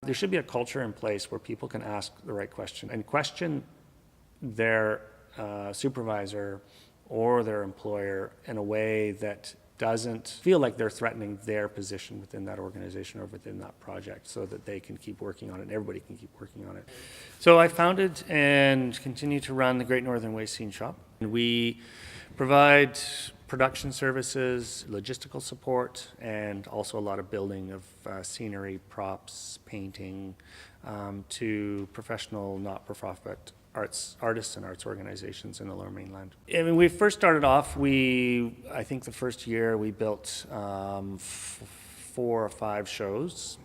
There should be a culture in place where people can ask the right question and question their supervisor or their employer in a way that doesn't feel like they're threatening their position within that organization or within that project, so that they can keep working on it and everybody can keep working on it. So I founded and continue to run the Great Northern Waste Scene Shop. We provide production services, logistical support, and also a lot of building of scenery, props, painting, to professional not-for-profit artists and arts organizations in the Lower Mainland. I mean, we first started off, I think the first year we built 4 or 5 shows.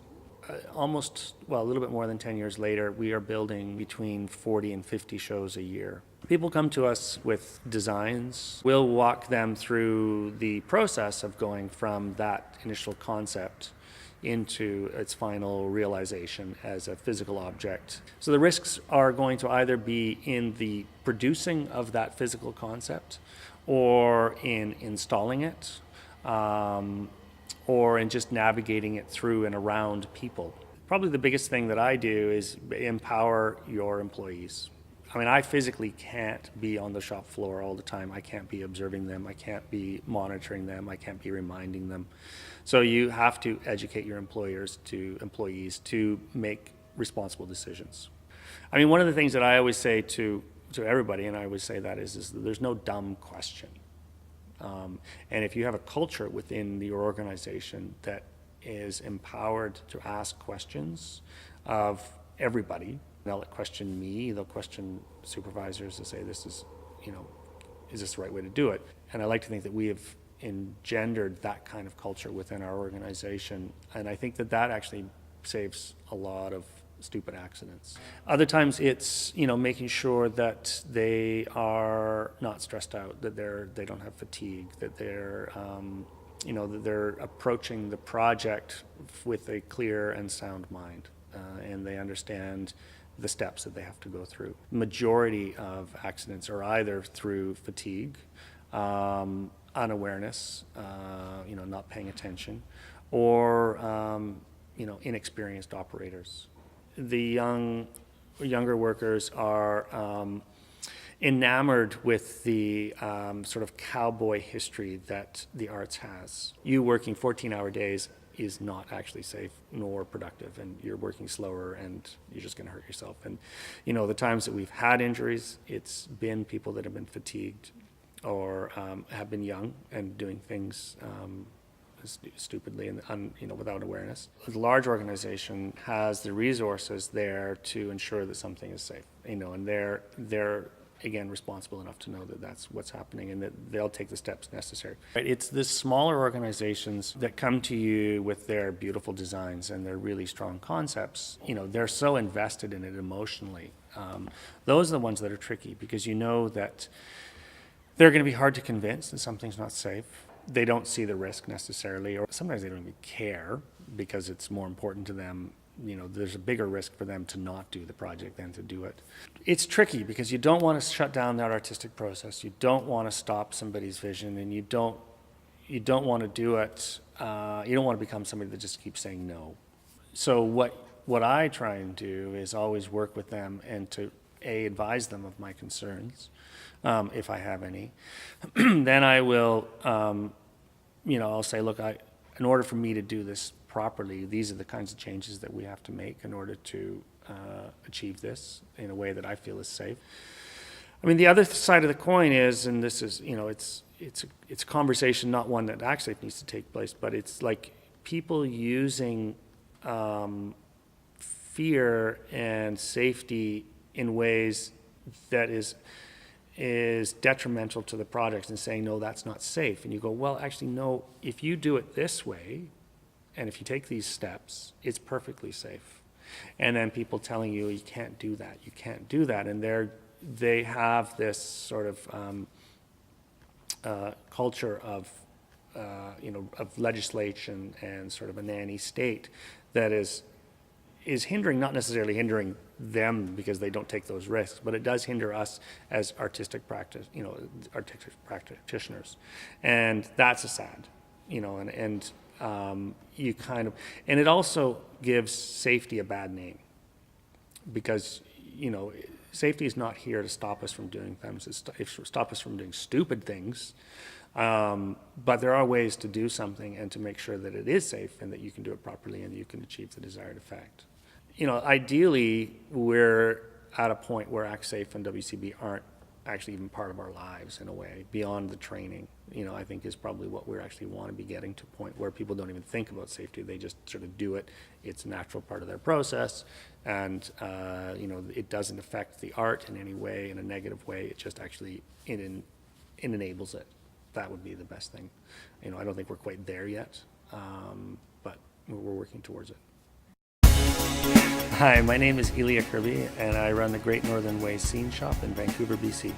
A little bit more than 10 years later, we are building between 40 and 50 shows a year. People come to us with designs. We'll walk them through the process of going from that initial concept into its final realization as a physical object. So the risks are going to either be in the producing of that physical concept, or in installing it, or in just navigating it through and around people. Probably the biggest thing that I do is empower your employees. I mean, I physically can't be on the shop floor all the time. I can't be observing them. I can't be monitoring them. I can't be reminding them. So you have to educate your employees to make responsible decisions. I mean, one of the things that I always say to everybody, and I always say that is that there's no dumb question. And if you have a culture within your organization that is empowered to ask questions of everybody, they'll question me, they'll question supervisors to say, is this the right way to do it? And I like to think that we have engendered that kind of culture within our organization. And I think that actually saves a lot of stupid accidents. Other times it's, making sure that they are not stressed out, that they don't have fatigue, that they're, that they're approaching the project with a clear and sound mind, and they understand the steps that they have to go through. Majority of accidents are either through fatigue, unawareness, not paying attention, or inexperienced operators. The younger workers are enamored with the sort of cowboy history that the arts has. You working 14-hour days is not actually safe nor productive, and you're working slower and you're just going to hurt yourself. And the times that we've had injuries, it's been people that have been fatigued or have been young and doing things stupidly and without awareness. A large organization has the resources there to ensure that something is safe, and they're again responsible enough to know that that's what's happening and that they'll take the steps necessary. It's the smaller organizations that come to you with their beautiful designs and their really strong concepts. They're so invested in it emotionally. Those are the ones that are tricky, because that they're going to be hard to convince that something's not safe. They don't see the risk necessarily, or sometimes they don't even care because it's more important to them. There's a bigger risk for them to not do the project than to do it. It's tricky because you don't want to shut down that artistic process. You don't want to stop somebody's vision, and you don't want to do it. You don't want to become somebody that just keeps saying no. So what I try and do is always work with them and to advise them of my concerns, if I have any. Then I will, I'll say, look, in order for me to do this properly, these are the kinds of changes that we have to make in order to achieve this in a way that I feel is safe. I mean, the other side of the coin is, and this is, it's a conversation, not one that Actsafe needs to take place, but it's like people using fear and safety in ways that is detrimental to the project, and saying, no, that's not safe. And you go, well, actually, no, if you do it this way, and if you take these steps, it's perfectly safe. And then people telling you, you can't do that, you can't do that. And they have this sort of culture of legislation and sort of a nanny state that is hindering, not necessarily hindering them because they don't take those risks, but it does hinder us as artistic practitioners. And that's sad. you kind of, and it also gives safety a bad name, because, safety is not here to stop us from doing things, it's to stop us from doing stupid things. But there are ways to do something and to make sure that it is safe and that you can do it properly and you can achieve the desired effect. Ideally, we're at a point where Actsafe and WCB aren't actually even part of our lives in a way, beyond the training. I think is probably what we actually want to be getting to, a point where people don't even think about safety. They just sort of do it. It's a natural part of their process, and it doesn't affect the art in any way, in a negative way. It just actually, it enables it. That would be the best thing. I don't think we're quite there yet, but we're working towards it. Hi, my name is Elia Kirby, and I run the Great Northern Way Scene Shop in Vancouver, BC.